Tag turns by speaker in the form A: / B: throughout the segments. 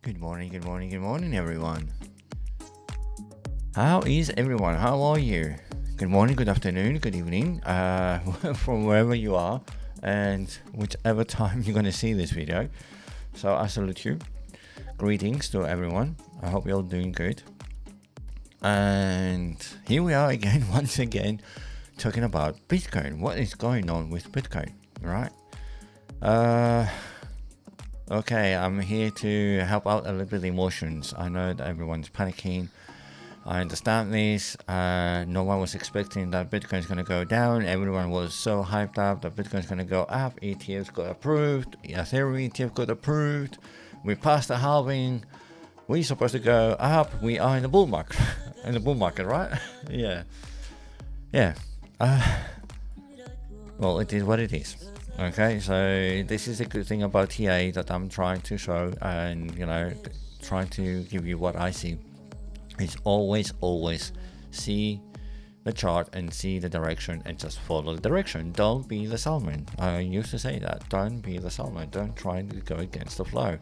A: Good morning, everyone. How is everyone? How are you? Good morning, good afternoon, good evening, from wherever you are, and whichever time you're going to see this video. So I salute you. Greetings to everyone. I hope you're all doing good. And here we are again, once again, talking about Bitcoin. What is going on with Bitcoin, right? Okay, I'm here to help out a little bit of the emotions. I know that everyone's panicking. I understand this. No one was expecting that Bitcoin is going to go down. Everyone was so hyped up that Bitcoin is going to go up. ETFs got approved. Ethereum ETF got approved. We passed the halving. We're supposed to go up. We are in the bull market. In the bull market, right? Yeah. Well, it is what it is. Okay, so this is a good thing about TA that I'm trying to show, and trying to give you what I see. Is always see the chart and see the direction and just follow the direction. Don't be the salmon. I used to say that. Don't be the salmon. Don't try to go against the flow.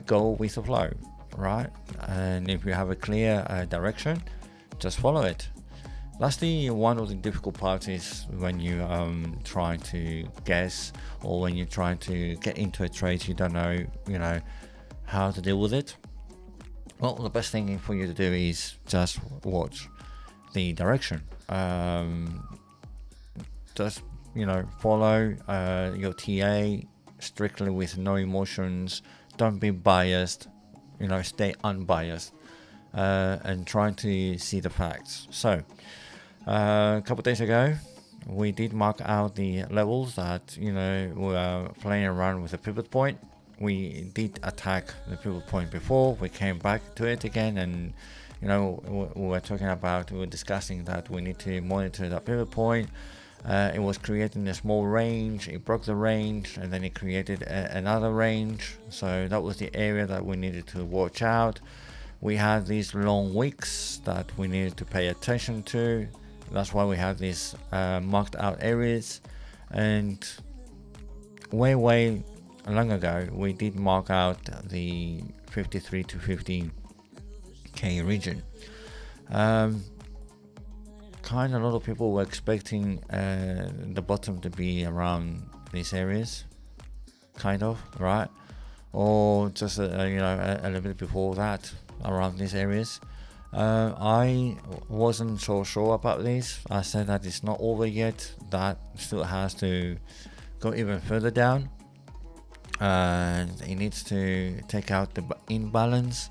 A: Go with the flow, right? And if you have a clear direction, just follow it. That's one of the difficult parts is when you try to guess, or when you're trying to get into a trade, you don't know how to deal with it. Well, the best thing for you to do is just watch the direction. Just follow your TA strictly with no emotions. Don't be biased. Stay unbiased, and try to see the facts. So a couple of days ago, we did mark out the levels that we were playing around with the pivot point. We did attack the pivot point before. We came back to it again, and we were discussing that we need to monitor that pivot point. It was creating a small range. It broke the range, and then it created another range. So that was the area that we needed to watch out. We had these long wicks that we needed to pay attention to. That's why we have these marked out areas. And way long ago, we did mark out the 53 to 50k region. Kind of a lot of people were expecting the bottom to be around these areas, kind of, right? Or just a little bit before that, around these areas. I wasn't so sure about this. I said that it's not over yet. That still has to go even further down, and it needs to take out the imbalance.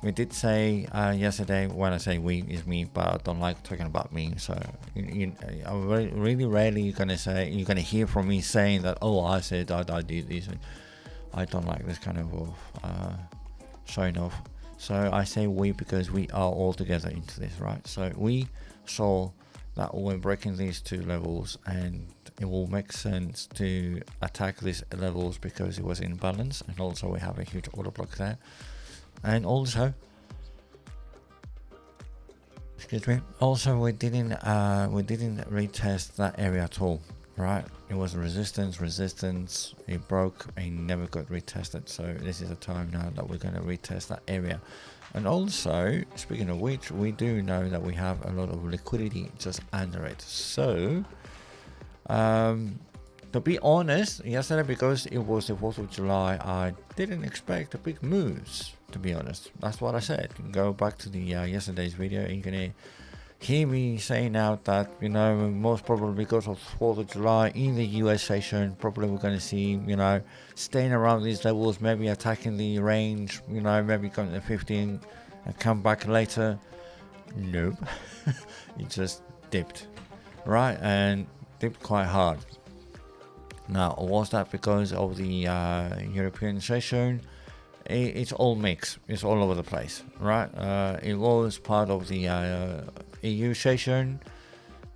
A: We did say yesterday, when I say we, is me, but I don't like talking about me. So I'm really rarely you're gonna hear from me saying that, oh, I said I did this. I don't like this kind of showing off. So I say we because we are all together into this, right? So we saw that we're breaking these two levels, and it will make sense to attack these levels because it was in balance, and also we have a huge order block there. And also, also we didn't retest that area at all, right? It was resistance, it broke and never got retested. So this is the time now that we're going to retest that area. And also, speaking of which, we do know that we have a lot of liquidity just under it. So to be honest, yesterday, because it was the 4th of July, I didn't expect the big moves, to be honest. That's what I said. Go back to the yesterday's video, and you're going to hear me saying out that, most probably because of 4th of July in the US session, probably we're going to see, staying around these levels, maybe attacking the range, maybe going to 15 and come back later. Nope. It just dipped, right? And dipped quite hard. Now, was that because of the European session? It's all mixed. It's all over the place, right? It was part of the EU session.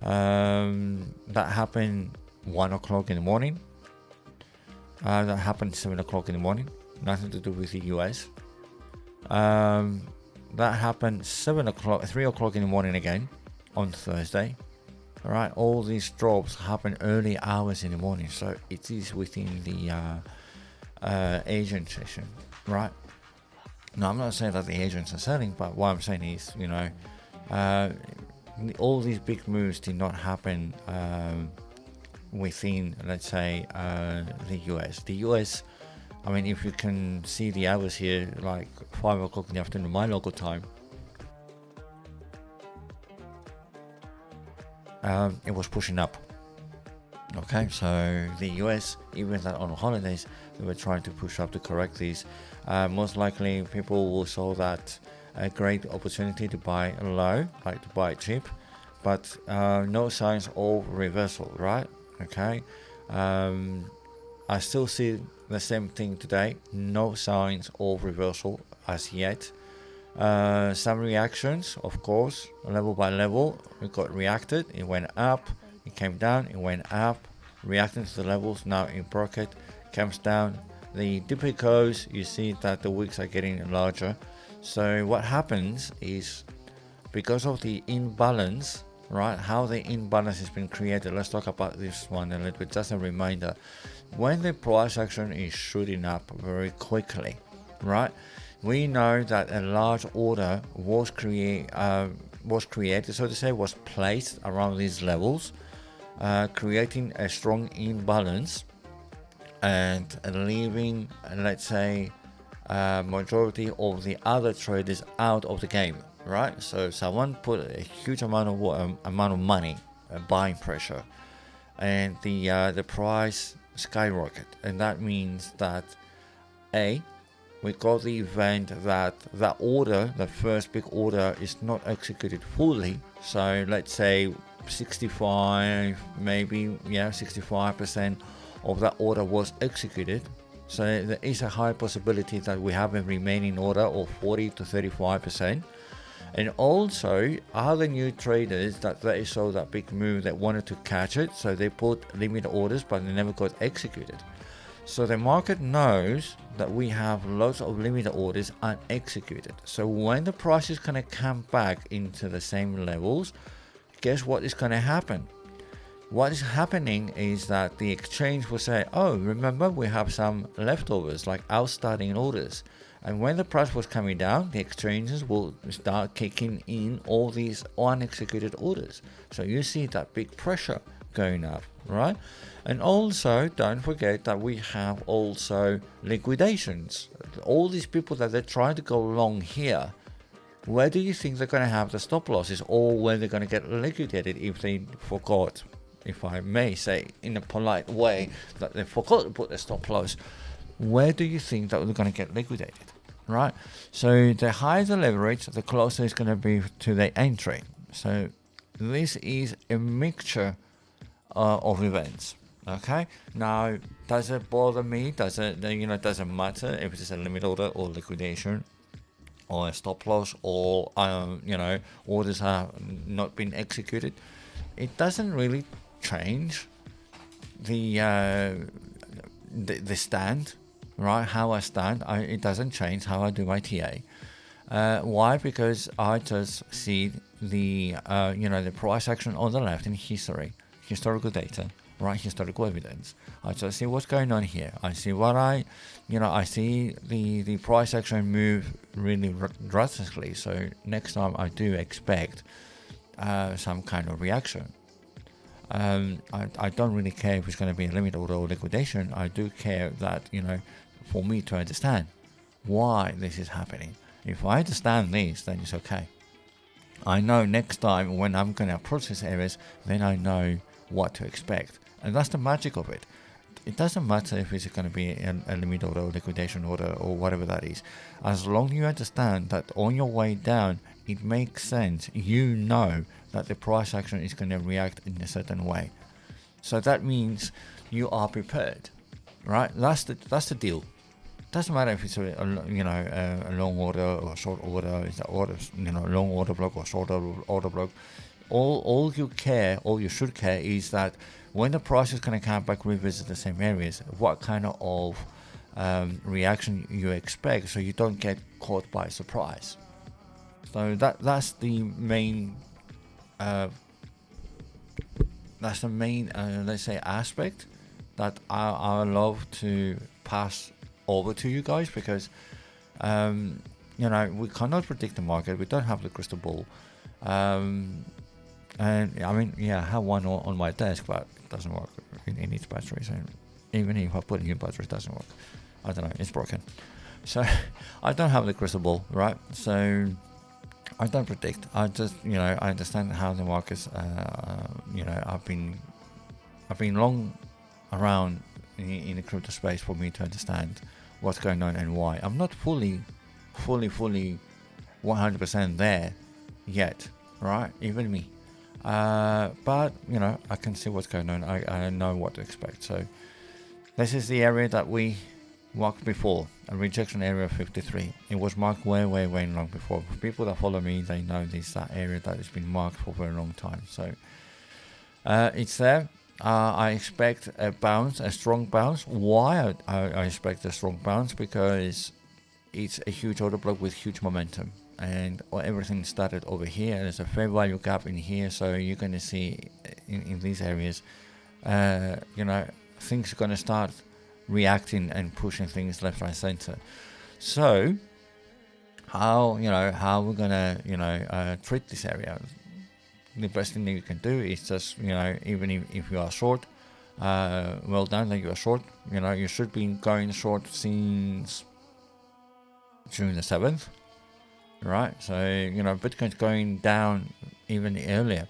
A: That happened 1 o'clock in the morning. That happened 7 o'clock in the morning. Nothing to do with the US. That happened 3 o'clock in the morning again on Thursday. All right, all these drops happen early hours in the morning, so it is within the Asian session, right? Now, I'm not saying that the agents are selling, but what I'm saying is, uh, all these big moves did not happen within, let's say, the US. The US, I mean, if you can see the hours here, like 5 o'clock in the afternoon, my local time, it was pushing up. Okay, so the US, even that on holidays, they were trying to push up to correct these. Most likely, people will saw that a great opportunity to buy low, like to buy cheap, but no signs of reversal, right? Okay, I still see the same thing today. No signs of reversal as yet. Some reactions, of course, level by level. We got reacted. It went up. It came down. It went up. Reacting to the levels. Now it broke it. Comes down. The deeper it goes, you see that the wicks are getting larger. So what happens is, because of the imbalance, right? How the imbalance has been created. Let's talk about this one a little bit. Just a reminder. When the price action is shooting up very quickly, right? We know that a large order was created, so to say, was placed around these levels, creating a strong imbalance and leaving, let's say, majority of the other traders out of the game, right? So someone put a huge amount of money, buying pressure, and the price skyrocket, and that means that we got the event that order, the first big order, is not executed fully. So let's say 65, maybe 65% of that order was executed. So there is a high possibility that we have a remaining order of 40 to 35%. And also other new traders that they saw that big move, that wanted to catch it, so they put limit orders, but they never got executed. So the market knows that we have lots of limited orders unexecuted. So when the price is going to come back into the same levels, guess what is going to happen? What is happening is that the exchange will say, oh, remember, we have some leftovers, like outstanding orders. And when the price was coming down, the exchanges will start kicking in all these unexecuted orders. So you see that big pressure going up, right? And also, don't forget that we have also liquidations. All these people that they're trying to go long here, where do you think they're going to have the stop losses, or where they're going to get liquidated if they forgot, if I may say in a polite way, that they forgot to put the stop loss? Where do you think that they're going to get liquidated, right? So the higher the leverage, the closer it's going to be to the entry. So this is a mixture of events. Okay, now does it bother me? Doesn't matter if it's a limit order or liquidation or a stop loss, or orders have not been executed? It doesn't really change the stand, right? How I stand, it doesn't change how I do my TA. Why? Because I just see the the price action on the left in historical data, right? Historical evidence. I just see what's going on here. I see I see the price action move really drastically. So next time I do expect some kind of reaction. I don't really care if it's going to be a limit order or liquidation. I do care that, for me to understand why this is happening. If I understand this, then it's okay. I know next time when I'm going to approach these areas, then I know what to expect. And that's the magic of it. It doesn't matter if it's going to be a limit order or liquidation order or whatever that is. As long as you understand that on your way down, it makes sense. You know that the price action is going to react in a certain way. So that means you are prepared, right? That's the deal. Doesn't matter if it's a long order or short order. It's long order block or short order block. All you should care is that when the price is going to come back, revisit the same areas, what kind of reaction you expect, so you don't get caught by surprise. So that's the main let's say aspect that I love to pass over to you guys, because we cannot predict the market. We don't have the crystal ball. And I mean, I have one on my desk, but it doesn't work. It needs batteries, and even if I put a new battery, it doesn't work. I don't know, it's broken. So I don't have the crystal ball, right? So I don't predict. I just, I understand how the markets, I've been long around in the crypto space for me to understand what's going on and why. I'm not fully 100% there yet, right? Even me. But, I can see what's going on. I know what to expect. So this is the area that we marked before, a rejection area of 53. It was marked way long before. For people that follow me, they know that area that has been marked for a very long time. So it's there. I expect a bounce, a strong bounce. Why I expect a strong bounce? Because it's a huge order block with huge momentum, and everything started over here. There's a fair value gap in here, so you're going to see in these areas, things are going to start reacting and pushing things left, right, center. So how we're going to treat this area? The best thing that you can do is just, even if you are short, well done that you are short. You should be going short since June the 7th, right? So, Bitcoin's going down even earlier,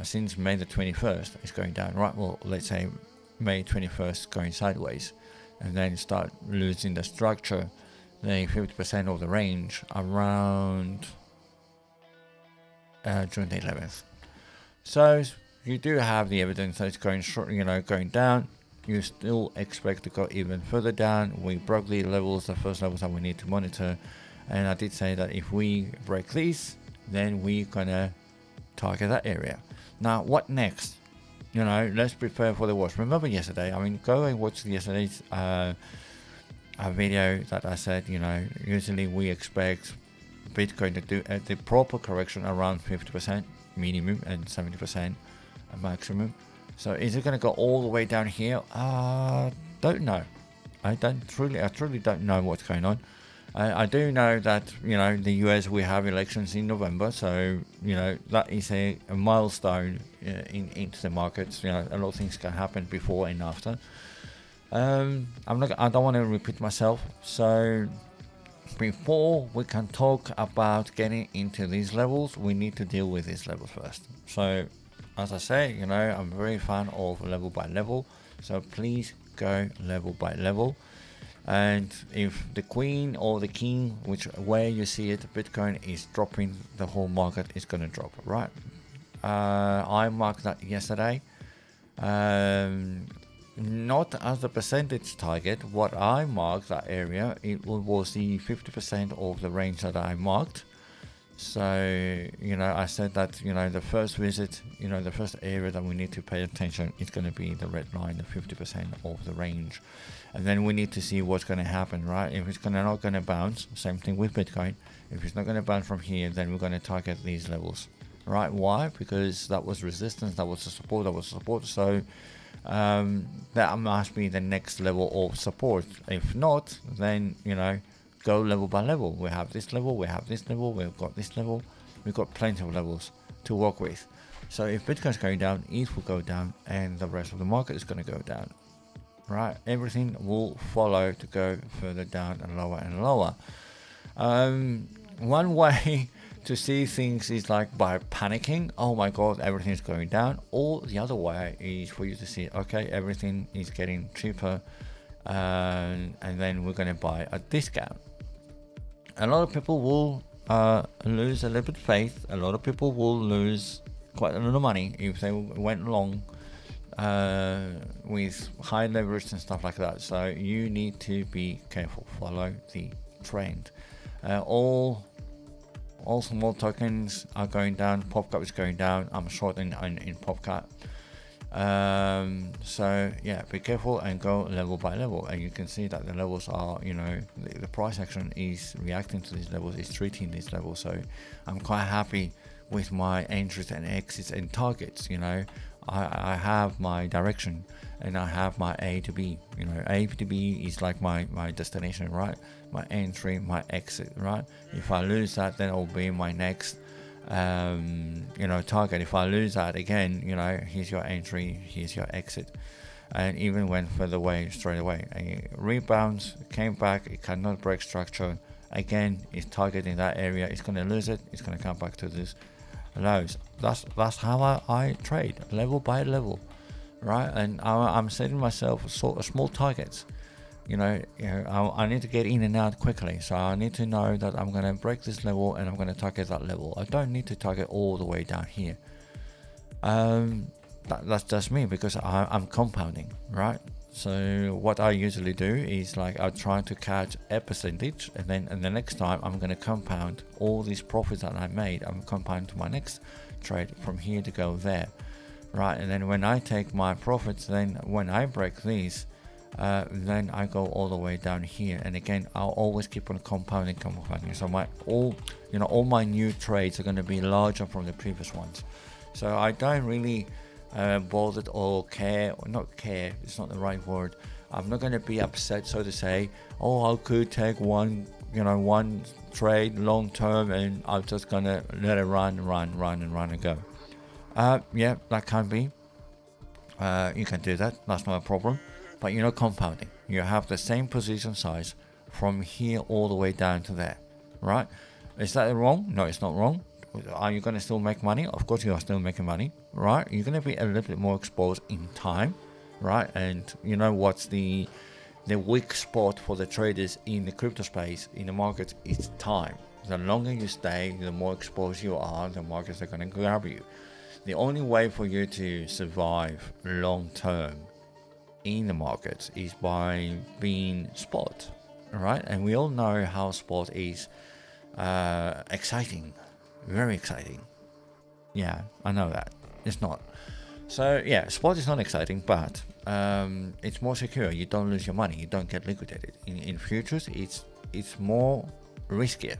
A: since May the 21st, it's going down, right? Well, let's say May 21st going sideways, and then start losing the structure, the 50% of the range around June the 11th. So you do have the evidence that it's going short, going down. You still expect to go even further down. We broke the levels, the first levels that we need to monitor. And I did say that if we break these, then we're gonna target that area. Now, what next? Let's prepare for the worst. Remember yesterday? Go and watch yesterday's a video that I said, usually we expect Bitcoin to do the proper correction around 50% minimum and 70% maximum. So is it going to go all the way down here? Don't know. I truly don't know what's going on. I do know that the US, we have elections in November, so that is a milestone into the markets. A lot of things can happen before and after. I don't want to repeat myself. So before we can talk about getting into these levels, we need to deal with these levels first. So as I say, I'm very a fan of level by level. So please go level by level. And if the queen or the king, which way you see it, Bitcoin is dropping, the whole market is going to drop, right? I marked that yesterday. Not as a percentage target. What I marked that area, it was the 50% of the range that I marked. So I said that the first visit, the first area that we need to pay attention is going to be the red line, the 50% of the range, and then we need to see what's going to happen, right? If it's not going to bounce, same thing with Bitcoin. If it's not going to bounce from here, then we're going to target these levels, right? Why? Because that was resistance, that was a support, So that must be the next level of support. If not, then go level by level. We have this level, we have this level, we've got this level, we've got plenty of levels to work with. So if Bitcoin's going down, ETH will go down, and the rest of the market is going to go down, right? Everything will follow to go further down and lower. One way to see things is like by panicking, oh my god, everything's going down, or the other way is for you to see, okay, everything is getting cheaper, and then we're going to buy at discount. A lot of people will lose a little bit of faith. A lot of people will lose quite a lot of money if they went long with high leverage and stuff like that. So you need to be careful. Follow the trend. All small tokens are going down. PopCap is going down. I'm short in PopCap. So yeah, be careful and go level by level, and you can see that the levels are, the price action is reacting to these levels, is treating these levels. So I'm quite happy with my entries and exits and targets. I have my direction, and I have my A to B. You know, A to B is like my destination, right? My entry, my exit, right? If I lose that, then it will be my next target. If I lose that again, here's your entry, here's your exit. And even went further away straight away. It rebounds, came back, it cannot break structure. Again, it's targeting that area, it's going to lose it, it's going to come back to this lows. That's how I trade, level by level, right? And I'm setting myself sort of small targets. I need to get in and out quickly, so I need to know that I'm going to break this level and I'm going to target that level. I don't need to target all the way down here. That's just me, because I'm compounding, right? So what I usually do is like I try to catch a percentage, and the next time I'm going to compound all these profits that I made. I'm compound to my next trade from here to go there, right? And then when I take my profits, then when I break these, then I go all the way down here, and again I'll always keep on compounding. So all my new trades are going to be larger from the previous ones. So I don't really bothered or care, or not care, it's not the right word. I'm not going to be upset, so to say, I could take one trade long term and I'm just going to let it run and go. Yeah, that can be. You can do that, that's not a problem. But compounding, you have the same position size from here all the way down to there, right? Is that wrong? No, it's not wrong. Are you going to still make money? Of course you are still making money, right? You're going to be a little bit more exposed in time, right? And what's the weak spot for the traders in the crypto space, in the market, is time. The longer you stay, the more exposed you are, the markets are going to grab you. The only way for you to survive long term in the markets is by being spot, right? And we all know how spot is exciting. Very exciting. Yeah, I know that. It's not. So yeah, spot is not exciting, but it's more secure. You don't lose your money. You don't get liquidated. In futures, it's more riskier.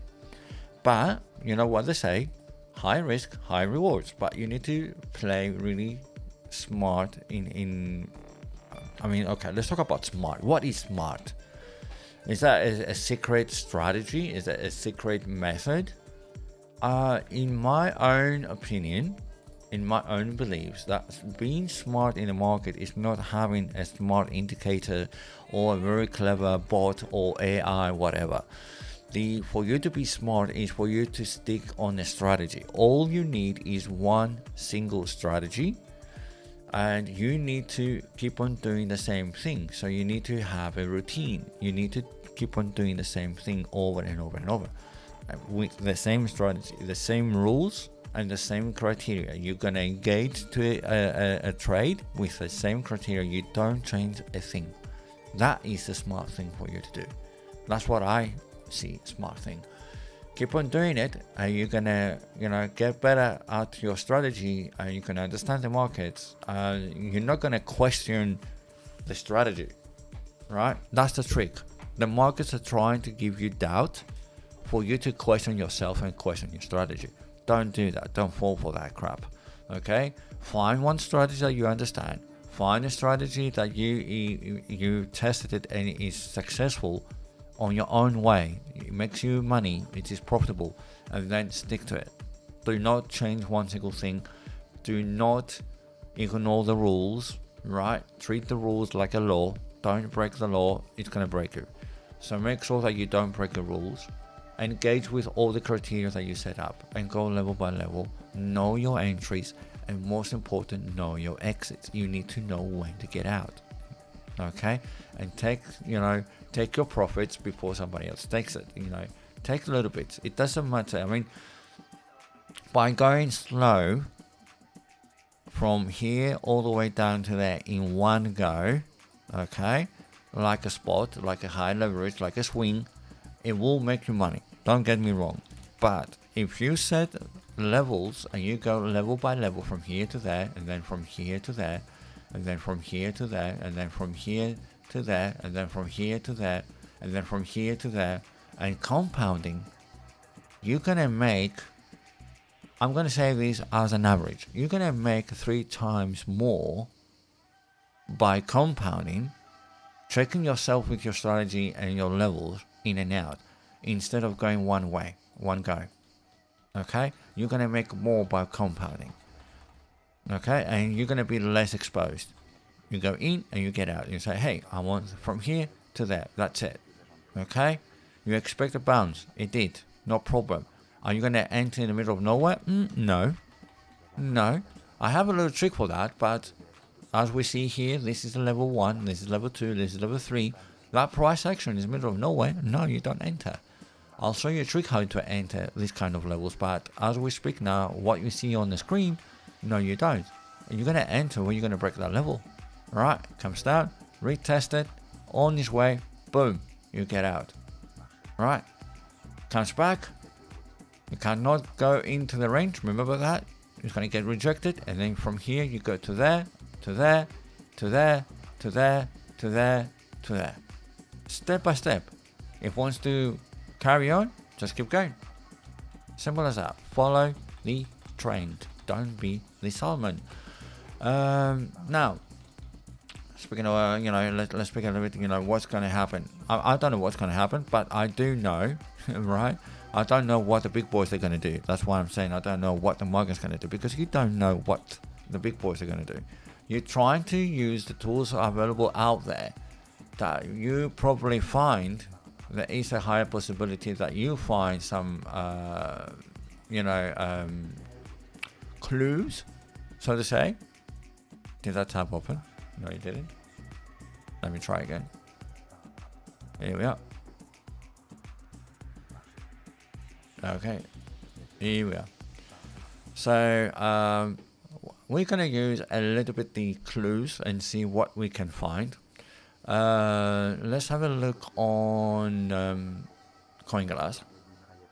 A: But you know what they say, high risk, high rewards. But you need to play really smart okay, let's talk about smart. What is smart? Is that a secret strategy? Is that a secret method? In my own opinion, in my own beliefs, that being smart in the market is not having a smart indicator or a very clever bot or AI, whatever. For you to be smart is for you to stick on a strategy. All you need is one single strategy, and you need to keep on doing the same thing. So you need to have a routine. You need to keep on doing the same thing over and over and over, with the same strategy, the same rules, and the same criteria. You're gonna engage to a trade with the same criteria. You don't change a thing. That is the smart thing for you to do. That's what I see, smart thing. Keep on doing it, and you're gonna get better at your strategy, and you can understand the markets. You're not gonna question the strategy, right? That's the trick. The markets are trying to give you doubt for you to question yourself and question your strategy. Don't do that. Don't fall for that crap. Okay? Find one strategy that you understand. Find a strategy that you tested it and it is successful on your own way. It makes you money. It is profitable, and then stick to it. Do not change one single thing. Do not ignore the rules. Right? Treat the rules like a law. Don't break the law. It's gonna break you. So make sure that you don't break the rules. Engage with all the criteria that you set up and go level by level. Know your entries, and most important, know your exits. You need to know when to get out. Okay? And take your profits before somebody else takes it. Take a little bit. It doesn't matter. I mean, by going slow from here all the way down to there in one go, okay, like a spot, like a high leverage, like a swing, it will make you money. Don't get me wrong. But if you set levels and you go level by level from here to there, and then from here to there, and then from here to there, and then from here to there, and then from here to there, and then from here to there, and compounding, you're gonna make I'm going to say this as an average. You're going to make 3 times more by compounding, tricking yourself with your strategy and your levels in and out, instead of going one way, one go. Okay? You're going to make more by compounding. Okay? And you're going to be less exposed. You go in and you get out. You say, hey, I want from here to there. That's it. Okay? You expect a bounce. It did. No problem. Are you going to enter in the middle of nowhere? No. No. I have a little trick for that, but as we see here, this is level 1, this is level 2, this is level 3. That price action is middle of nowhere. No, you don't enter. I'll show you a trick how to enter this kind of levels, but as we speak now, what you see on the screen, no, you don't. You're going to enter when you're going to break that level. Right, comes down, retest it, on this way, boom, you get out. Right, comes back, you cannot go into the range, remember that? It's going to get rejected, and then from here you go to there, to there, to there, to there, to there, to there. Step by step. If it wants to carry on, just keep going. Simple as that. Follow the trend. Don't be the salmon. Now, speaking of, let's speak a little bit, what's going to happen. I don't know what's going to happen, but I do know, right? I don't know what the big boys are going to do. That's why I'm saying I don't know what the market's going to do, because you don't know what the big boys are going to do. You're trying to use the tools available out there that you probably find there is a higher possibility that you find some, clues, so to say. Did that tab open? No, you didn't. Let me try again. Here we are. Okay, here we are. So we're gonna use a little bit the clues and see what we can find. Let's have a look on CoinGlass,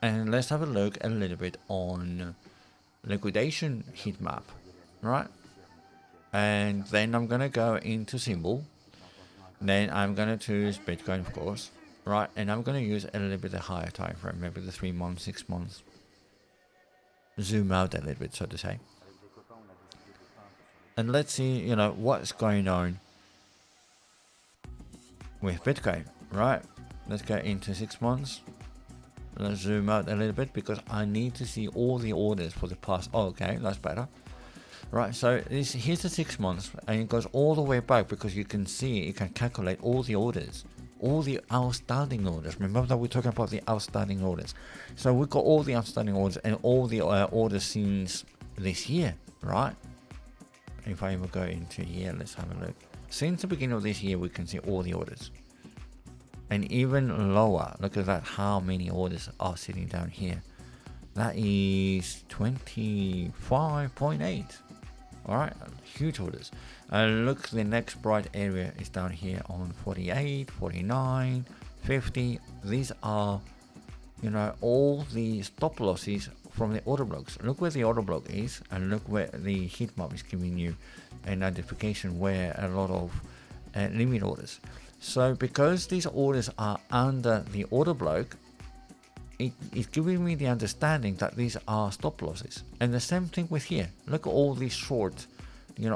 A: and let's have a look a little bit on liquidation heat map, right? And then I'm gonna go into symbol. Then I'm gonna choose Bitcoin, of course, right? And I'm gonna use a little bit of higher time frame, maybe the 3 months, 6 months. Zoom out a little bit, so to say. And let's see, what's going on with Bitcoin, right? Let's go into 6 months. Let's zoom out a little bit because I need to see all the orders for the past. Oh, okay, that's better. Right, so here's the 6 months, and it goes all the way back because you can see, you can calculate all the orders, all the outstanding orders. Remember that we're talking about the outstanding orders. So we've got all the outstanding orders and all the orders since this year, right? If I even go into here, let's have a look. Since the beginning of this year, we can see all the orders. And even lower, look at that, how many orders are sitting down here. That is 25.8. All right, huge orders. Look, the next bright area is down here on 48, 49, 50. These are, all the stop losses from the order blocks. Look where the order block is, and look where the heat map is giving you a notification where a lot of limit orders. So because these orders are under the order block, it's giving me the understanding that these are stop losses. And the same thing with here. Look at all these shorts.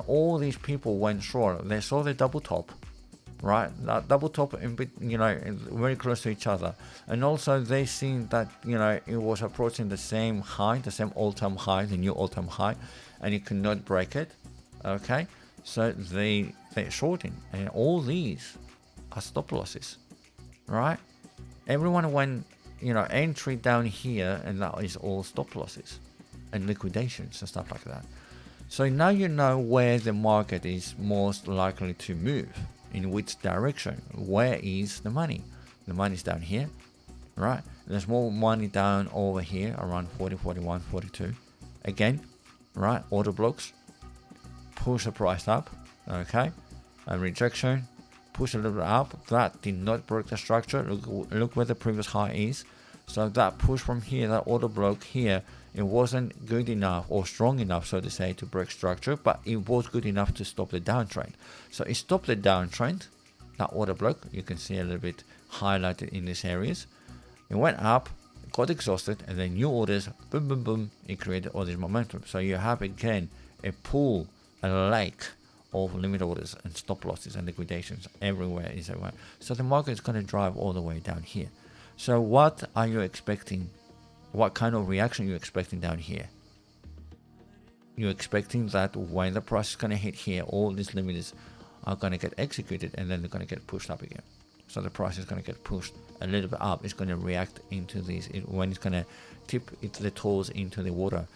A: All these people went short. They saw the double top, right? That double top, very close to each other. And also they seen that, it was approaching the same high, the same all-time high, the new all-time high, and it could not break it. Okay, so they're shorting, and all these are stop losses, right? Everyone went, entry down here, and that is all stop losses and liquidations and stuff like that. So now you know where the market is most likely to move, in which direction. Where is the money? The money's down here, right? There's more money down over here around 40, 41, 42. Again, right? Order blocks, push the price up, okay? A rejection, push a little bit up. That did not break the structure. Look where the previous high is. So that push from here, that order block here, it wasn't good enough or strong enough, so to say, to break structure, but it was good enough to stop the downtrend. So it stopped the downtrend, that order block. You can see a little bit highlighted in these areas. It went up, got exhausted, and then new orders, boom, boom, boom, it created all this momentum. So you have again a pool, a lake of limit orders and stop losses and liquidations everywhere. So the market is going to drive all the way down here. So what are you expecting? What kind of reaction are you expecting down here? You're expecting that when the price is going to hit here, all these limits are going to get executed, and then they're going to get pushed up again. So the price is going to get pushed a little bit up. It's going to react into this. When it's going to tip the toes into the water,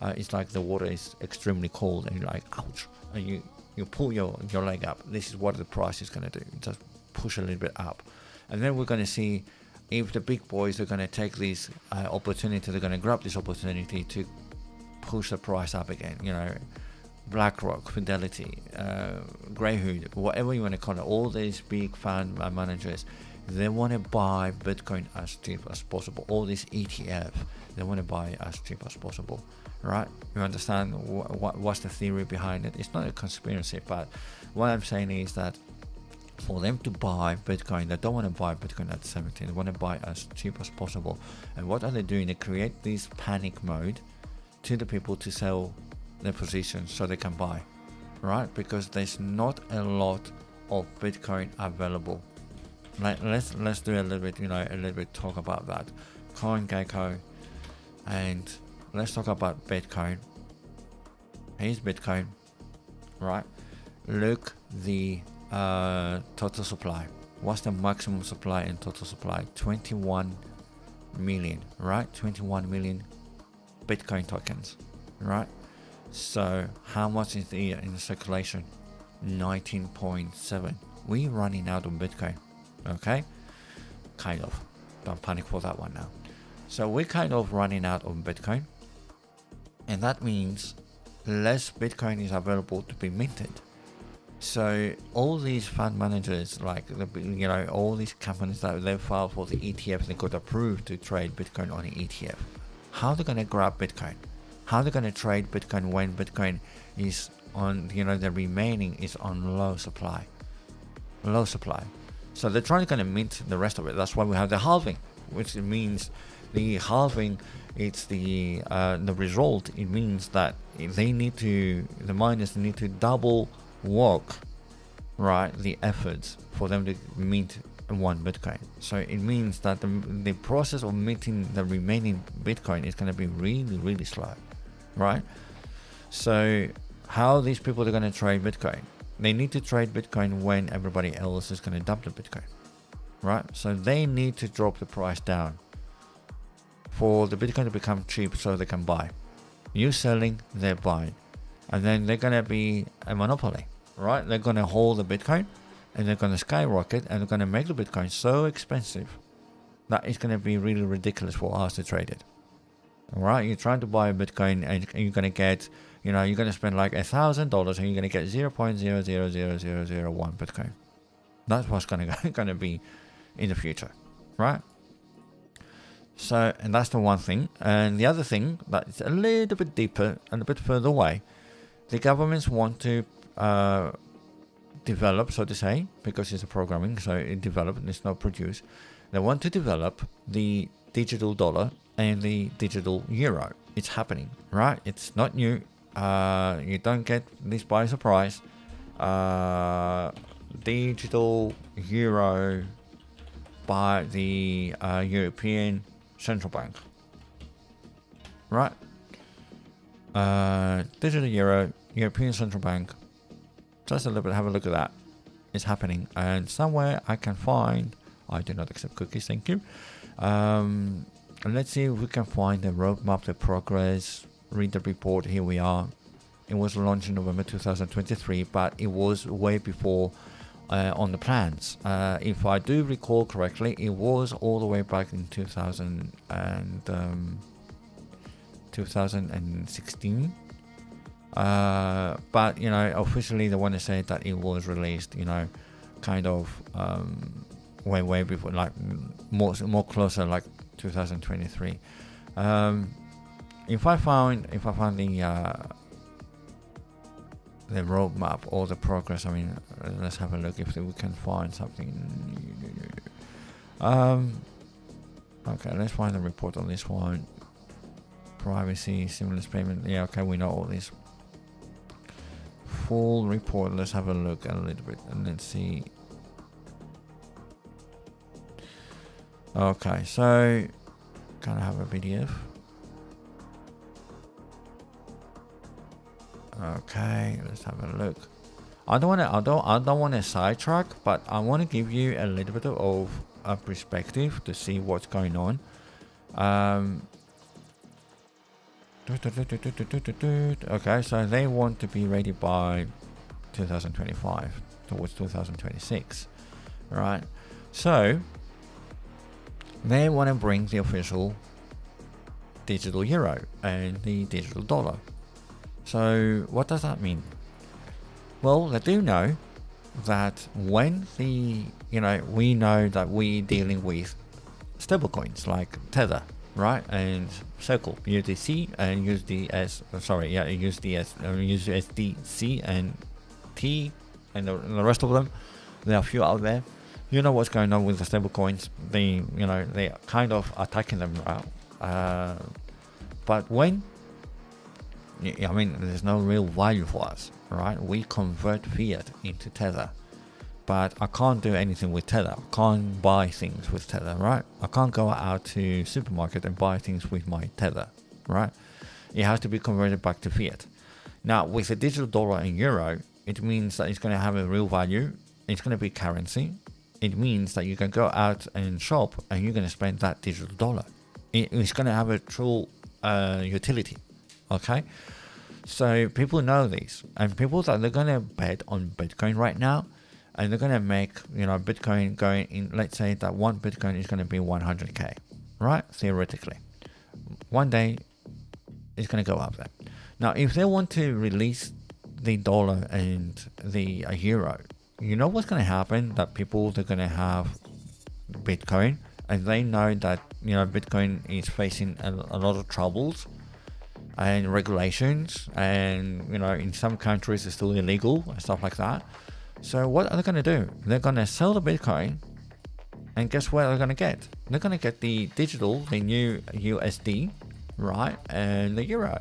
A: it's like the water is extremely cold, and you're like, ouch, and you pull your leg up. This is what the price is going to do. Just push a little bit up. And then we're going to see if the big boys are going to take this opportunity, they're going to grab this opportunity to push the price up again. BlackRock, Fidelity, Greyhound, whatever you want to call it, all these big fund managers, they want to buy Bitcoin as cheap as possible. All these ETF, they want to buy as cheap as possible, right? You understand what's the theory behind it? It's not a conspiracy, but what I'm saying is that for them to buy Bitcoin, they don't want to buy Bitcoin at 17. They want to buy as cheap as possible. And what are they doing? They create this panic mode to the people to sell their positions so they can buy, right? Because there's not a lot of Bitcoin available. Like let's do a little bit talk about that. CoinGecko, and let's talk about Bitcoin. Here's Bitcoin, right? Look the total supply. What's the maximum supply and total supply? 21 million, right? 21 million Bitcoin tokens, right? So how much is in circulation? 19.7. We're running out of Bitcoin. Okay, kind of. Don't panic for that one now. So we're kind of running out of Bitcoin, and that means less Bitcoin is available to be minted. So all these fund managers, like all these companies that they filed for the ETF, they got approved to trade Bitcoin on the ETF. How are they going to grab Bitcoin? How are they going to trade Bitcoin when Bitcoin is on, the remaining is on low supply? So they're trying to mint the rest of it. That's why we have the halving, which means the halving, it's the result. It means that the miners need to double work, right, the efforts for them to mint one Bitcoin. So it means that the process of minting the remaining Bitcoin is going to be really, really slow, right? So how these people are going to trade Bitcoin? They need to trade Bitcoin when everybody else is going to dump the Bitcoin, right? So they need to drop the price down for the Bitcoin to become cheap so they can buy. You selling, they're buying. And then they're going to be a monopoly, right? They're going to hold the Bitcoin, and they're going to skyrocket, and they're going to make the Bitcoin so expensive that it's going to be really ridiculous for us to trade it. All right, you're trying to buy a Bitcoin, and you're going to get, you're going to spend like $1,000, and you're going to get 0.000001 Bitcoin. That's what's going to be in the future, right? So, and that's the one thing. And the other thing that's a little bit deeper and a bit further away, the governments want to develop, so to say, because it's a programming, so it developed and it's not produced. They want to develop the digital dollar and the digital euro. It's happening, right? It's not new. You don't get this by surprise. Digital euro by the European Central Bank, right? Digital euro, European Central Bank. Just a little bit, have a look at that. It's happening, and somewhere I can find, I do not accept cookies, thank you. And let's see if we can find the roadmap, the progress, read the report. Here we are. It was launched in November 2023, but it was way before on the plans. If I do recall correctly, it was all the way back in 2016. But officially they want to say that it was released, kind of way before, like more closer, like 2023. If I found the roadmap or the progress, let's have a look if we can find something. Okay, let's find the report on this one. Privacy, stimulus payment. Yeah, okay, we know all this. Full report. Let's have a look a little bit and let's see. Okay, so can I have a PDF? Okay, let's have a look. I don't want to sidetrack, but I want to give you a little bit of a perspective to see what's going on. Okay, so they want to be ready by 2025, towards 2026, right? So they want to bring the official digital euro and the digital dollar. So what does that mean? Well, they do know that when we know that we're dealing with stablecoins like Tether, right, and Circle, USDC and USDC and T and the rest of them. There are a few out there. You know what's going on with the stablecoins. They're kind of attacking them now. But when there's no real value for us, right? We convert fiat into Tether, but I can't do anything with Tether. I can't buy things with Tether, right? I can't go out to supermarket and buy things with my Tether, right? It has to be converted back to fiat. Now, with the digital dollar and euro, it means that it's going to have a real value. It's going to be currency. It means that you can go out and shop and you're going to spend that digital dollar. It's going to have a true utility. Okay, so people know this, and people that they're going to bet on Bitcoin right now, and they're going to make Bitcoin going in. Let's say that one Bitcoin is going to be 100k, right? Theoretically, one day it's going to go up there. Now, if they want to release the dollar and the euro, you know what's going to happen? That they're going to have Bitcoin, and they know that Bitcoin is facing a lot of troubles and regulations, and in some countries it's still illegal and stuff like that. So what are they going to do? They're going to sell the Bitcoin, and guess what they're going to get? They're going to get the digital, the new USD, right, and the euro.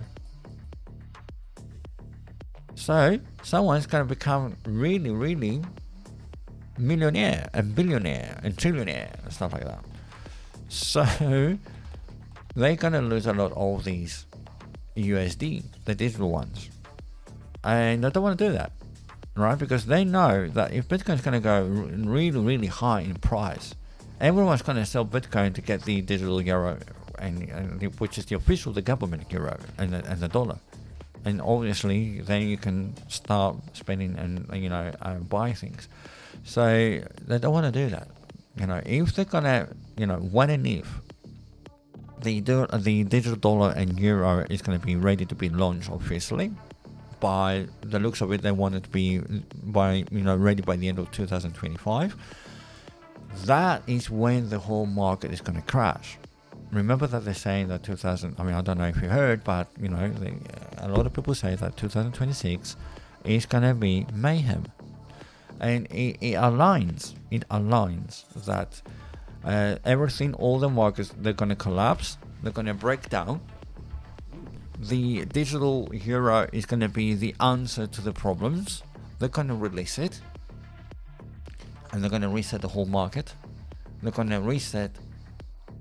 A: So someone's going to become really, really millionaire and billionaire and trillionaire and stuff like that. So they're going to lose a lot of these USD, the digital ones, and they don't want to do that, right? Because they know that if Bitcoin is going to go really, really high in price, everyone's going to sell Bitcoin to get the digital euro, and which is the official, the government euro and the dollar, and obviously then you can start spending and buy things. So they don't want to do that. If they're gonna, when and if the digital dollar and euro is going to be ready to be launched officially, by the looks of it, they want it to be ready by the end of 2025. That is when the whole market is going to crash. Remember that they're saying that I don't know if you heard, but a lot of people say that 2026 is going to be mayhem, and it aligns that everything, all the markets, they're going to collapse, they're going to break down. The digital euro is going to be the answer to the problems. They're going to release it, and they're going to reset the whole market. They're going to reset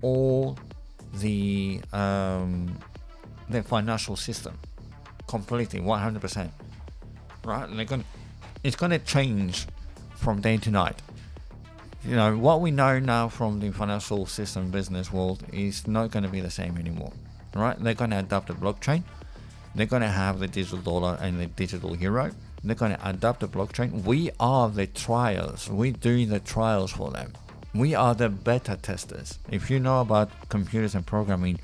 A: all the financial system completely, 100%, right? And it's going to change from day to night. What we know now from the financial system business world is not going to be the same anymore, right? They're going to adopt the blockchain. They're going to have the digital dollar and the digital euro. They're going to adopt the blockchain. We are the trials. We're doing the trials for them. We are the beta testers. If you know about computers and programming,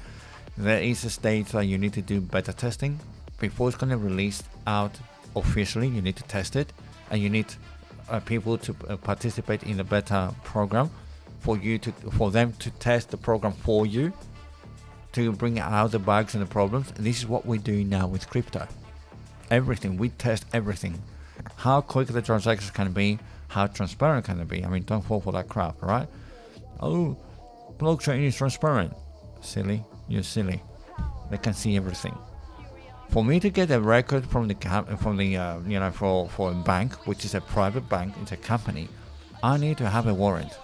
A: there is a stage that you need to do beta testing. Before it's going to release out officially, you need to test it, and you need people to participate in the beta program for them to test the program for you, to bring out the bugs and the problems. And this is what we're doing now with crypto. Everything, we test everything. How quick the transactions can be, how transparent can it be. Don't fall for that crap, right? Oh, Blockchain is transparent. Silly, you're silly. They can see everything. For me to get a record from the for a bank, which is a private bank, it's a company, I need to have a warrant.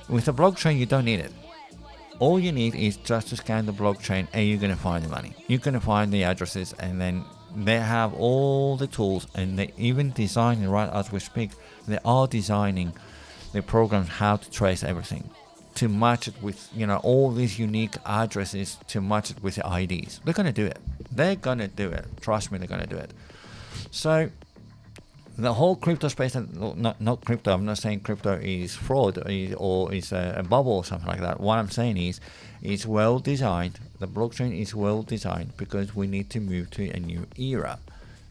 A: With a blockchain, you don't need it. All you need is just to scan the blockchain, and you're gonna find the money. You're gonna find the addresses, and then they have all the tools, and they even designing right as we speak. They are designing the programs how to trace everything, to match it with all these unique addresses, to match it with the IDs. They're gonna do it. They're gonna do it. Trust me, they're gonna do it. So the whole crypto space, not crypto. I'm not saying crypto is fraud or is a bubble or something like that. What I'm saying is, it's well designed. The blockchain is well designed because we need to move to a new era.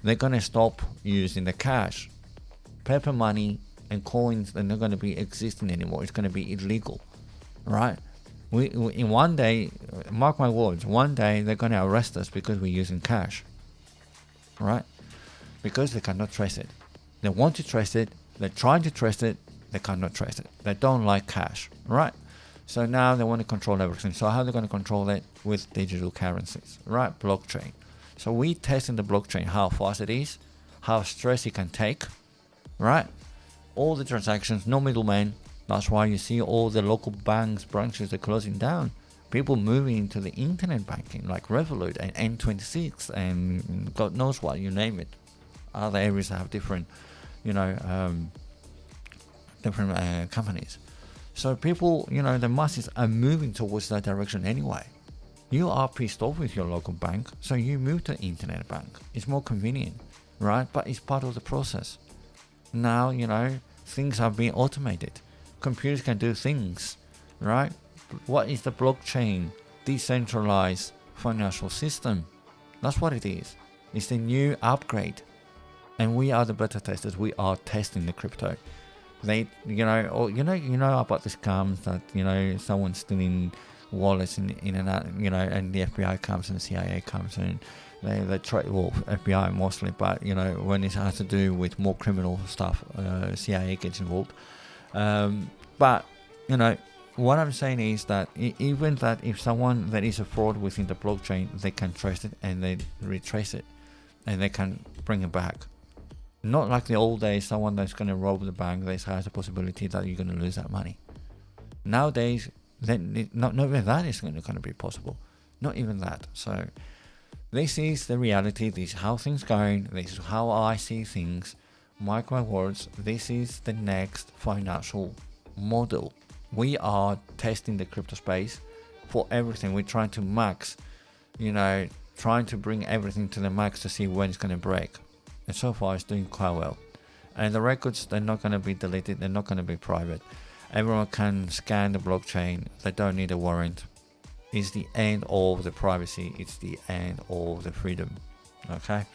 A: They're gonna stop using the cash, paper money, and coins. They're not gonna be existing anymore. It's gonna be illegal, right? We in one day, mark my words, one day they're gonna arrest us because we're using cash, right? Because they cannot trace it. They want to trace it. They're trying to trace it. They cannot trace it. They don't like cash, right? So now they want to control everything. So how are they going to control it? With digital currencies, right? Blockchain. So we testing the blockchain, how fast it is, how stress it can take, right? All the transactions, no middlemen. That's why you see all the local banks branches are closing down. People moving into the internet banking like Revolut and N26 and God knows what, you name it. Other areas have different companies. So people, the masses are moving towards that direction anyway. You are pissed off with your local bank, so you move to internet bank. It's more convenient, right? But it's part of the process. Now, things are being automated. Computers can do things, right? What is the blockchain? Decentralized financial system. That's what it is. It's the new upgrade. And we are the beta testers. We are testing the crypto. They, about the scams that, someone's stealing wallets in and out, and the FBI comes and the CIA comes and they try, well, FBI mostly, but, when it has to do with more criminal stuff, CIA gets involved. But, what I'm saying is that even that if someone that is a fraud within the blockchain, they can trace it and they retrace it and they can bring it back. Not like the old days, someone that's going to rob the bank, there has a possibility that you're going to lose that money. Nowadays, not even that is going to be possible. Not even that. So this is the reality. This is how things going. This is how I see things. Mark my words, this is the next financial model. We are testing the crypto space for everything. We're trying to max, trying to bring everything to the max to see when it's going to break. And so far it's doing quite well. And the records, they're not going to be deleted. They're not going to be private. Everyone can scan the blockchain. They don't need a warrant. It's the end of the privacy. It's the end of the freedom. Okay?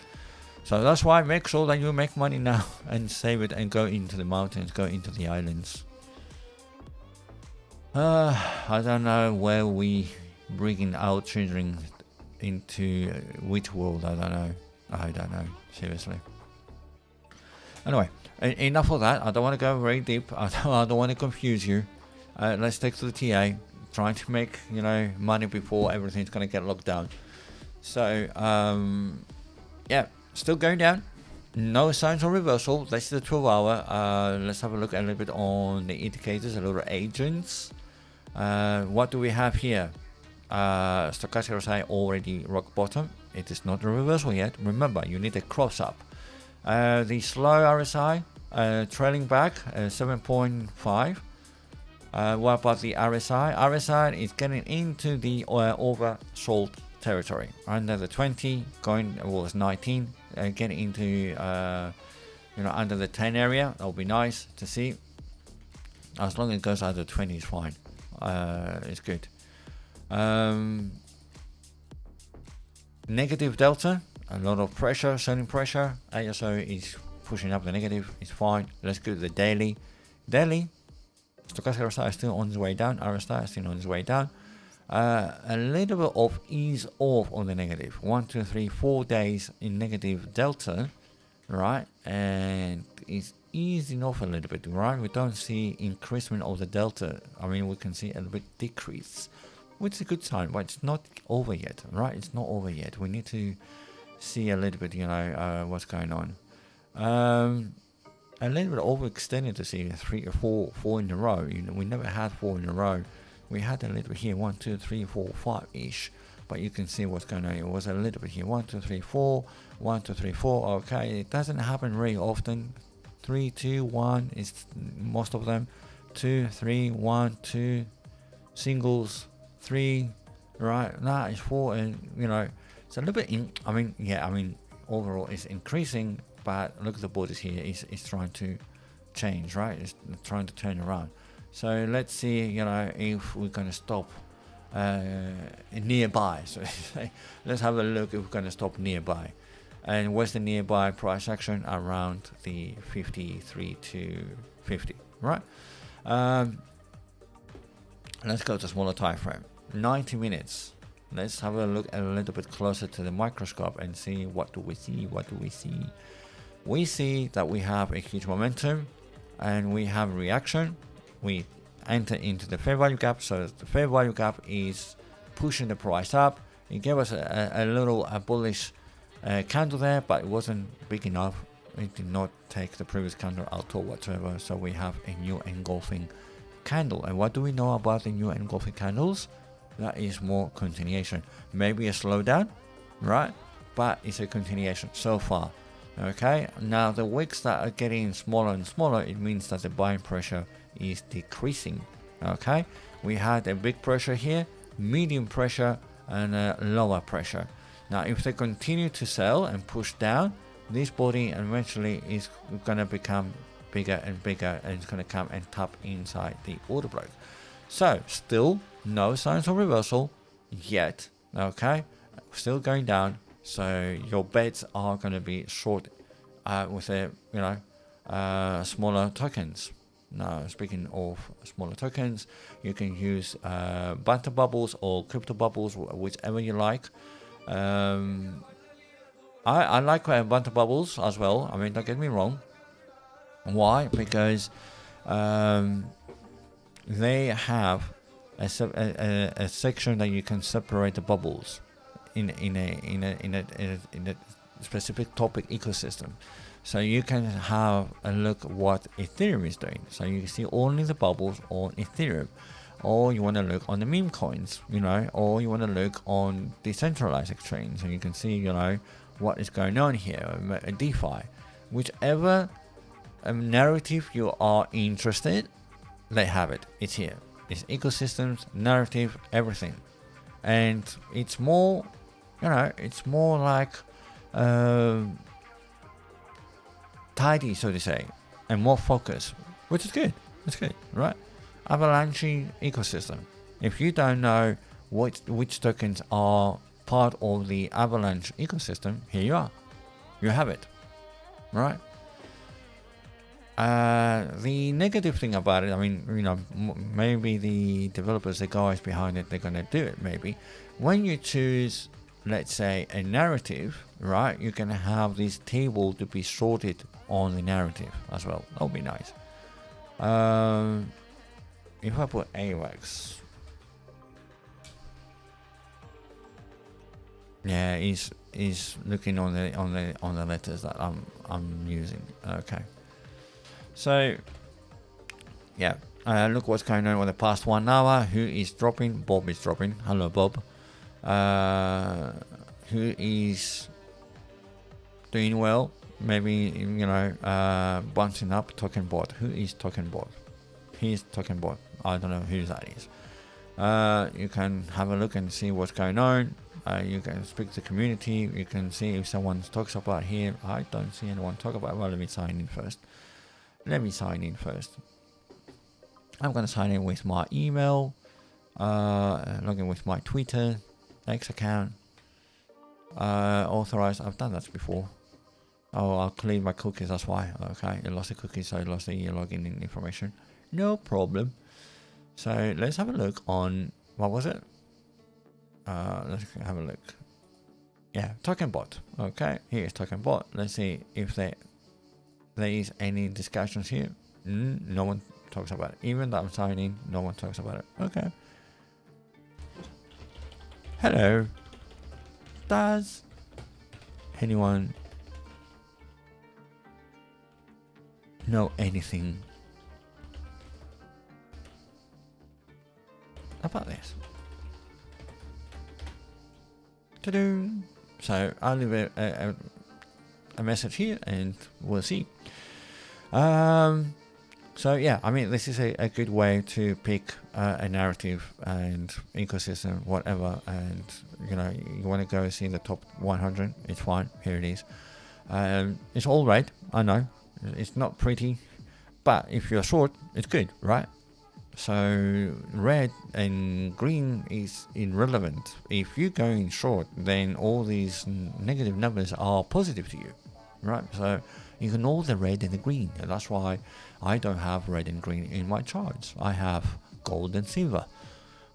A: So that's why make sure that you make money now and save it and go into the mountains, go into the islands. I don't know where we bringing our children into which world. I don't know. Seriously. Anyway, enough of that. I don't want to go very deep. I don't want to confuse you. Let's take to the TA. Trying to make money before everything's going to get locked down. So yeah, still going down. No signs of reversal. That's the 12 hour. Let's have a look a little bit on the indicators, a little agents. What do we have here? Stochastic RSI already rock bottom. It is not a reversal yet. Remember, you need a cross up. The slow RSI trailing back 7.5. What about the RSI? RSI is getting into the oversold territory. Under the 20, going was 19, getting into under the 10 area. That would be nice to see. As long as it goes under 20 is fine. It's good. Negative delta, a lot of pressure, selling pressure. ASO is pushing up the negative. It's fine. Let's go to the daily. Stochastic RSI is still on its way down. RSI is still on its way down. A little bit of ease off on the negative. 1, 2, 3, 4 days in negative delta, right? And it's easing off a little bit, right? We don't see increasement of the delta. I mean, we can see a little bit decrease, which is a good sign, but it's not over yet, right? It's not over yet. We need to see a little bit, what's going on. A little bit overextended to see 3 or 4 in a row. We never had 4 in a row. We had a little bit here, 1, 2, 3, 4, 5 ish. But you can see what's going on. It was a little bit here, 1, 2, 3, 4, 1, 2, 3, 4. Okay, it doesn't happen very often. 3, 2, 1 is most of them. 2, 3, 1, 2, singles, 3, right? That is 4, and it's a little bit. Overall it's increasing, but look at the borders here. It's trying to change, right? It's trying to turn around. So let's see, if we're going to stop nearby. So let's have a look if we're going to stop nearby. And where's the nearby price action? Around the 53 to 50, right? Let's go to smaller time frame, 90 minutes. Let's have a look a little bit closer to the microscope and see what do we see. We see that we have a huge momentum and we have reaction. We enter into the fair value gap, so the fair value gap is pushing the price up. It gave us a little bullish candle there, but it wasn't big enough. It did not take the previous candle out or whatsoever, so we have a new engulfing candle. And what do we know about the new engulfing candles? That is more continuation, maybe a slowdown, right? But it's a continuation so far. Okay, now the wicks that are getting smaller and smaller, it means that the buying pressure is decreasing. Okay, we had a big pressure here, medium pressure, and a lower pressure. Now if they continue to sell and push down, this body eventually is going to become bigger and bigger, and it's going to come and tap inside the order block. So still no signs of reversal yet. Okay, still going down. So your bets are going to be short with smaller tokens. Now, speaking of smaller tokens, you can use Banter Bubbles or Crypto Bubbles, whichever you like. I like Banter Bubbles as well. I mean, don't get me wrong. Why? Because they have a section that you can separate the bubbles in a specific topic ecosystem. So you can have a look at what Ethereum is doing. So you can see only the bubbles on Ethereum, or you want to look on the meme coins, or you want to look on decentralized exchange, and you can see, what is going on here, DeFi, whichever narrative you are interested, they have it. It's here. It's ecosystems, narrative, everything, and it's more, it's more like tidy, so to say, and more focused, which is good. It's good, right? Avalanche ecosystem. If you don't know which tokens are part of the Avalanche ecosystem, here you are. You have it, right? The negative thing about it, I mean, maybe the developers, the guys behind it, they're going to do it maybe. When you choose, let's say, a narrative, right, you can have this table to be sorted on the narrative as well. That would be nice. If I put AWACS, yeah, is looking on the letters that I'm using. Okay. So, yeah, look what's going on with the past 1 hour. Who is dropping? Bob is dropping. Hello, Bob. Who is doing well? Maybe, bouncing up. Token bot. Who is token bot? He's token bot. I don't know who that is. You can have a look and see what's going on. You can speak to the community. You can see if someone talks about here. I don't see anyone talk about. Well, let me sign in first. I'm going to sign in with my email, log in with my Twitter, X account, authorize. I've done that before. Oh, I'll clean my cookies, that's why. Okay, I lost the cookies, so I lost the login information. No problem. So let's have a look on, what was it? Let's have a look. Yeah, token bot. Okay, here's token bot. Let's see if they there is any discussions here? No one talks about it. Even though I'm signing, no one talks about it. Okay. Hello. Does anyone know anything about this? Ta-da! So I'll leave a message here and we'll see. So yeah, I mean, this is a good way to pick a narrative and ecosystem, whatever, and you want to go see the top 100, it's fine, here it is. It's all red, I know, it's not pretty, but if you're short, it's good, right? So red and green is irrelevant. If you go in short, then all these negative numbers are positive to you, right? So ignore the red and the green. And that's why I don't have red and green in my charts. I have gold and silver.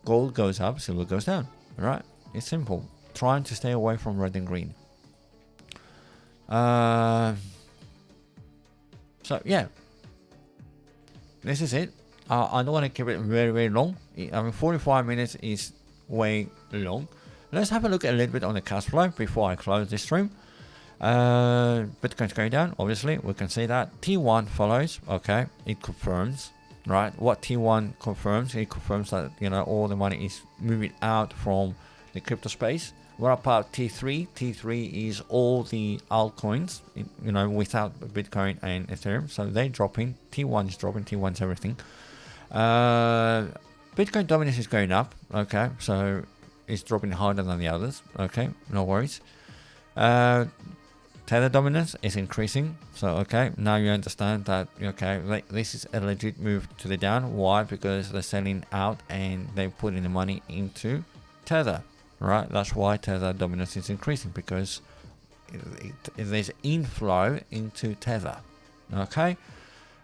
A: Gold goes up, silver goes down, right? It's simple. Trying to stay away from red and green. So yeah, this is it. I don't want to keep it very, very long. I mean, 45 minutes is way long. Let's have a look a little bit on the cash flow before I close this stream. Bitcoin's going down, obviously, we can see that. T1 follows, okay, it confirms, right? What T1 confirms, it confirms that, all the money is moving out from the crypto space. What about T3? T3 is all the altcoins, without Bitcoin and Ethereum, so they're dropping. T1 is dropping, T1 is everything. Bitcoin dominance is going up, okay, so it's dropping harder than the others, okay, no worries. Tether dominance is increasing, so okay, now you understand that, okay, this is a legit move to the down. Why? Because they're selling out and they're putting the money into Tether, right? That's why Tether dominance is increasing, because there's inflow into Tether, okay.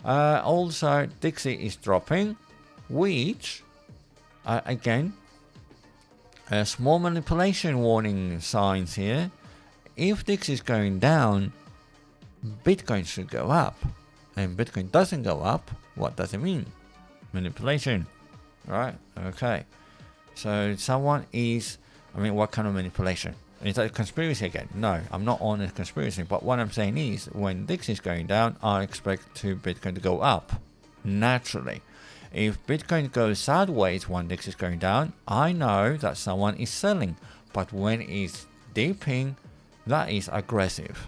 A: Also Dixie is dropping, which again, a small manipulation warning signs here. If Dixie is going down, Bitcoin should go up, and Bitcoin doesn't go up. What does it mean? Manipulation, right? Okay, so someone is, what kind of manipulation? Is that a conspiracy again? No, I'm not on a conspiracy, but what I'm saying is, when Dixie is going down, I expect Bitcoin to go up, naturally. If Bitcoin goes sideways when Dixie is going down, I know that someone is selling, but when it's dipping, that is aggressive.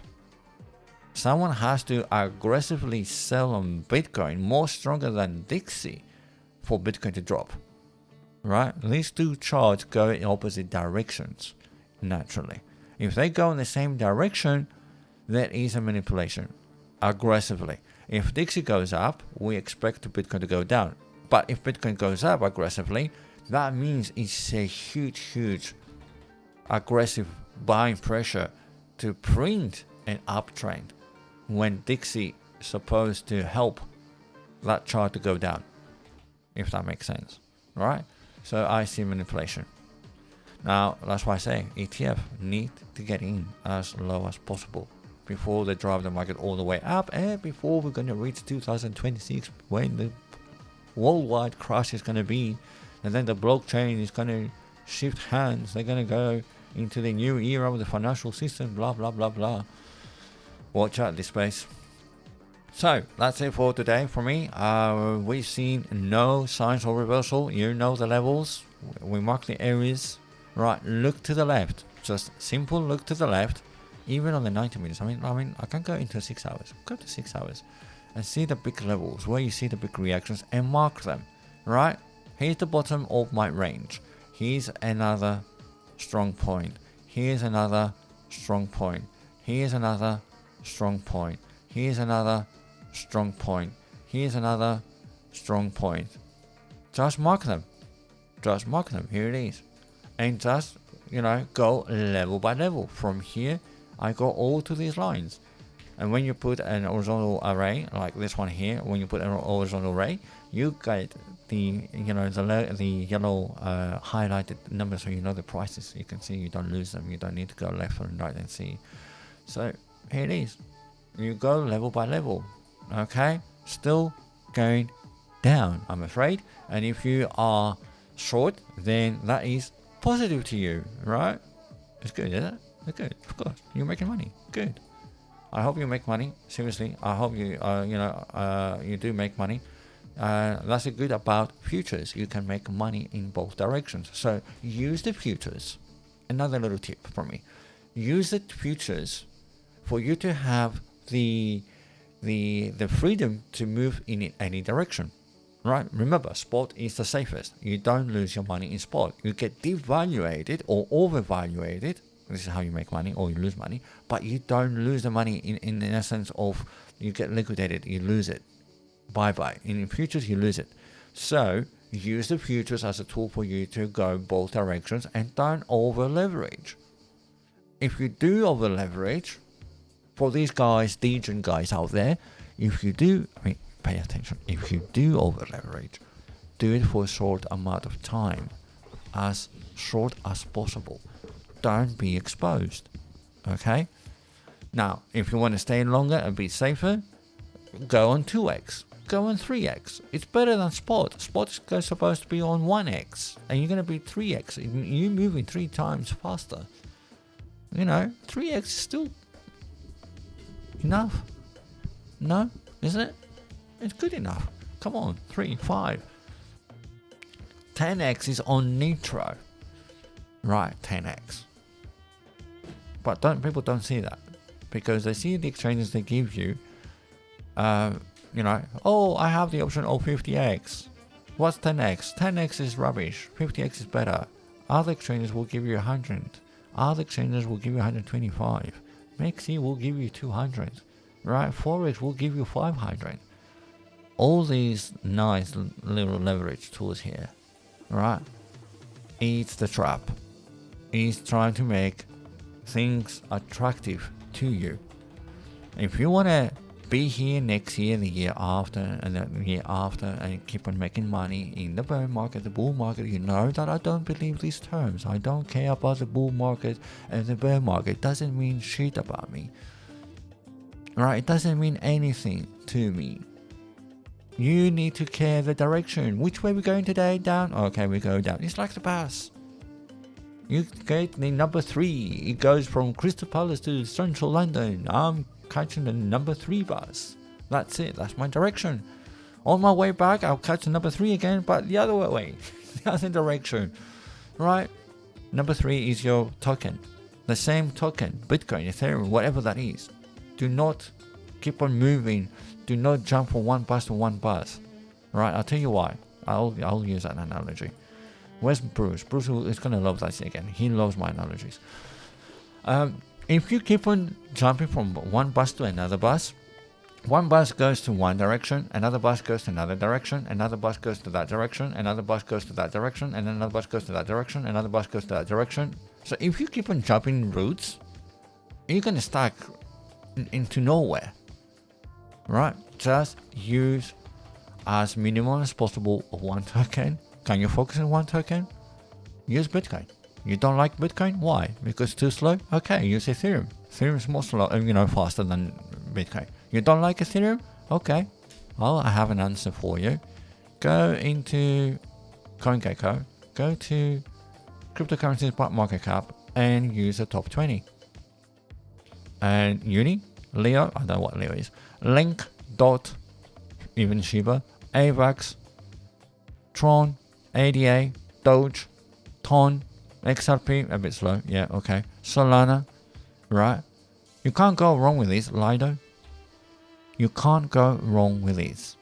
A: Someone has to aggressively sell on Bitcoin more stronger than Dixie for Bitcoin to drop, right? These two charts go in opposite directions, naturally. If they go in the same direction, there is a manipulation, aggressively. If Dixie goes up, we expect Bitcoin to go down. But if Bitcoin goes up aggressively, that means it's a huge aggressive buying pressure to print an uptrend when Dixie is supposed to help that chart to go down, if that makes sense, right? So I see manipulation. Now, that's why I say ETF need to get in as low as possible before they drive the market all the way up, and before we're going to reach 2026 when the worldwide crash is going to be, and then the blockchain is going to shift hands. They're going to go into the new era of the financial system, blah blah blah blah. Watch out this space. So that's it for today for me. We've seen no signs of reversal. You know the levels. We mark the areas. Right, look to the left. Just simple look to the left. Even on the 90 minutes. I mean, I can go into 6 hours. Go to 6 hours and see the big levels where you see the big reactions and mark them. Right? Here's the bottom of my range. Here's another strong point. Here's another strong point. Here's another strong point. Here's another strong point. Here's another strong point. Just mark them. Just mark them. Here it is. And just, go level by level. From here, I go all to these lines. And when you put an horizontal array, like this one here, when you put an horizontal array, you get the yellow highlighted numbers, so you know the prices. You can see, you don't lose them. You don't need to go left and right and see. So here it is. You go level by level. Okay, still going down, I'm afraid. And if you are short, then that is positive to you, right? It's good, isn't it? It's good, of course. You're making money. Good. I hope you make money. Seriously, I hope you, you do make money. That's a good about futures. You can make money in both directions. So use the futures. Another little tip from me: use the futures for you to have the freedom to move in any direction. Right? Remember, spot is the safest. You don't lose your money in spot. You get devaluated or overvaluated. This is how you make money, or you lose money. But you don't lose the money in a sense of you get liquidated, you lose it. Bye-bye. In futures, you lose it. So use the futures as a tool for you to go both directions, and don't over leverage. If you do over leverage, for these guys, degen guys out there, if you do, pay attention. If you do over leverage, do it for a short amount of time, as short as possible. Don't be exposed. Okay? Now, if you want to stay longer and be safer, go on 2x. Go on 3x. It's better than spot. Spot is supposed to be on 1x, and you're going to be 3x. You're moving 3 times faster. 3x is still enough. No, isn't it? It's good enough. Come on, 3, 5. 10x is on nitro. Right, 10x. But people don't see that, because they see the exchanges they give you. Oh, I have the option of 50x. What's 10x? 10x is rubbish. 50x is better. Other exchanges will give you 100. Other exchanges will give you 125. Maxi will give you 200. Right? Forex will give you 500. All these nice little leverage tools here, right? It's the trap. It's trying to make things attractive to you. If you want to be here next year, the year after, and the year after, and keep on making money in the bear market, the bull market, you know that I don't believe these terms. I don't care about the bull market and the bear market. It doesn't mean shit about me. Right? It doesn't mean anything to me. You need to care the direction. Which way we're going today? Down? Okay, we go down. It's like the bus. You get the number 3. It goes from Crystal Palace to Central London. I'm catching the number 3 bus. That's it. That's my direction. On my way back, I'll catch the number 3 again, but the other way. The other direction. Right? Number 3 is your token. The same token. Bitcoin, Ethereum, whatever that is. Do not keep on moving. Do not jump from one bus to one bus. Right? I'll tell you why. I'll use that analogy. Where's Bruce? Bruce is going to love that again. He loves my analogies. If you keep on jumping from one bus to another bus, one bus goes to one direction, another bus goes to another direction, another bus goes to that direction, another bus goes to that direction, and another bus goes to that direction, another bus goes to that direction. So if you keep on jumping routes, you're going to stuck into nowhere. Right? Just use as minimum as possible of one token. Can you focus on one token? Use Bitcoin. You don't like Bitcoin? Why? Because it's too slow? Okay, use Ethereum. Ethereum is more slow, faster than Bitcoin. You don't like Ethereum? Okay. Well, I have an answer for you. Go into CoinGecko, go to cryptocurrencies by market cap, and use the top 20. And Uni, Leo, I don't know what Leo is, Link, Dot, even Shiba, AVAX, Tron, ADA, Doge, Ton, XRP, a bit slow, yeah, okay, Solana, right? You can't go wrong with these. Lido, you can't go wrong with these.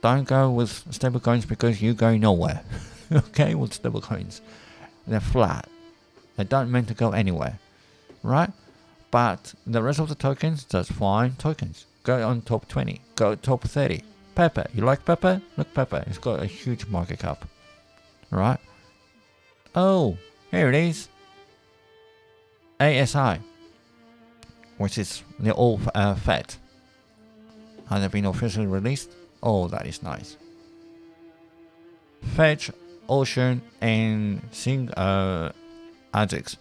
A: Don't go with stablecoins because you go nowhere. Okay, with stablecoins, they're flat. They don't meant to go anywhere, right? But the rest of the tokens, that's fine tokens. Go on top 20, go top 30. Pepper, you like Pepper? Look, Pepper, it's got a huge market cap, right? Oh, here it is. ASI, which is the old Fed. Has it been officially released? Oh, that is nice. Fetch, Ocean, and Ajax,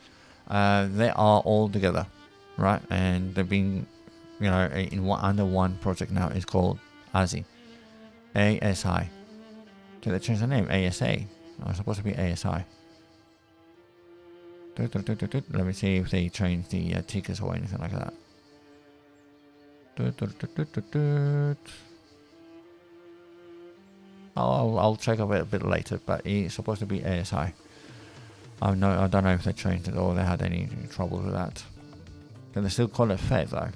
A: they are all together, right? And they've been, in under one project now. It's called ASI. ASI. Did they change the name? ASA. Oh, it's supposed to be ASI. Let me see if they change the tickets or anything like that. I'll check a bit later, but it's supposed to be ASI. I don't know if they changed it or they had any trouble with that. Can they still call it Fed though?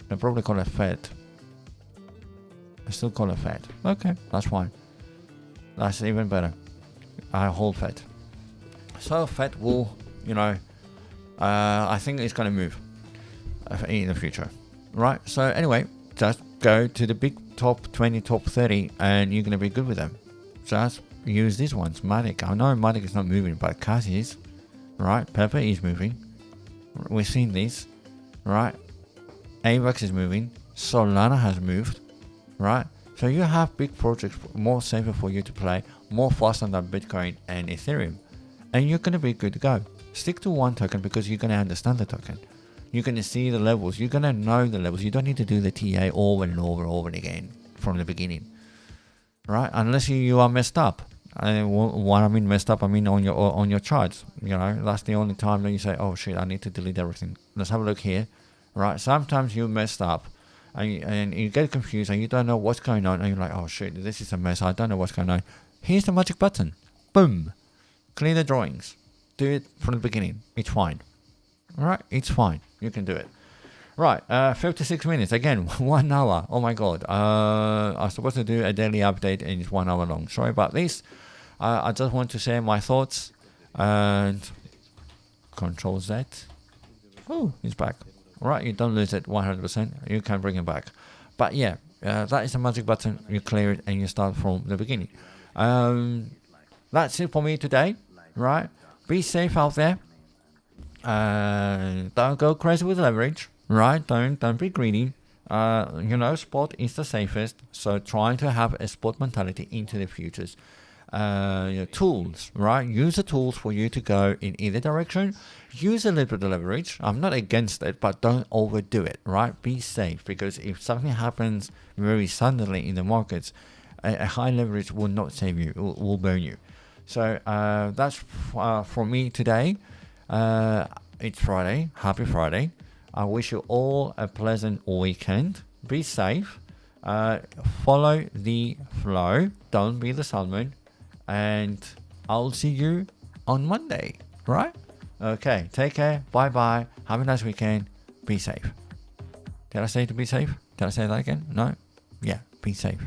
A: They probably call it Fed. They still call it Fed. Okay, that's fine. That's even better. I hold Fed. So Fed will, I think it's going to move in the future, right? So anyway, just go to the big top 20, top 30, and you're going to be good with them. Just use these ones. Matic. I know Matic is not moving, but Cash is, right? Pepper is moving. We've seen this, right? AVAX is moving. Solana has moved, right? So you have big projects more safer for you to play, more faster than Bitcoin and Ethereum, and you're going to be good to go. Stick to one token because you're going to understand the token. You're going to see the levels. You're going to know the levels. You don't need to do the TA over and over again from the beginning, right? Unless you are messed up. And what I mean messed up, I mean on your charts. That's the only time that you say, oh shit, I need to delete everything. Let's have a look here, right? Sometimes you messed up and you get confused and you don't know what's going on and you're like, oh shit, this is a mess. I don't know what's going on. Here's the magic button. Boom. Clear the drawings. Do it from the beginning. It's fine. All right, it's fine. You can do it. Right, 56 minutes. Again, 1 hour. Oh my god. I was supposed to do a daily update and it's 1 hour long. Sorry about this. I just want to share my thoughts and Control Z. Oh, it's back. All right, you don't lose it 100%. You can bring it back. But yeah, that is the magic button. You clear it and you start from the beginning. That's it for me today. Right, be safe out there. Don't go crazy with leverage. Right, don't be greedy. Spot is the safest. So trying to have a spot mentality into the futures. Tools, right? Use the tools for you to go in either direction. Use a little bit of leverage. I'm not against it, but don't overdo it, right? Be safe, because if something happens very suddenly in the markets, a high leverage will not save you. It will burn you. So that's for me today. It's Friday. Happy Friday. I wish you all a pleasant weekend. Be safe. Follow the flow. Don't be the salmon. And I'll see you on Monday. Right? Okay. Take care. Bye-bye. Have a nice weekend. Be safe. Did I say to be safe? Did I say that again? No? Yeah. Be safe.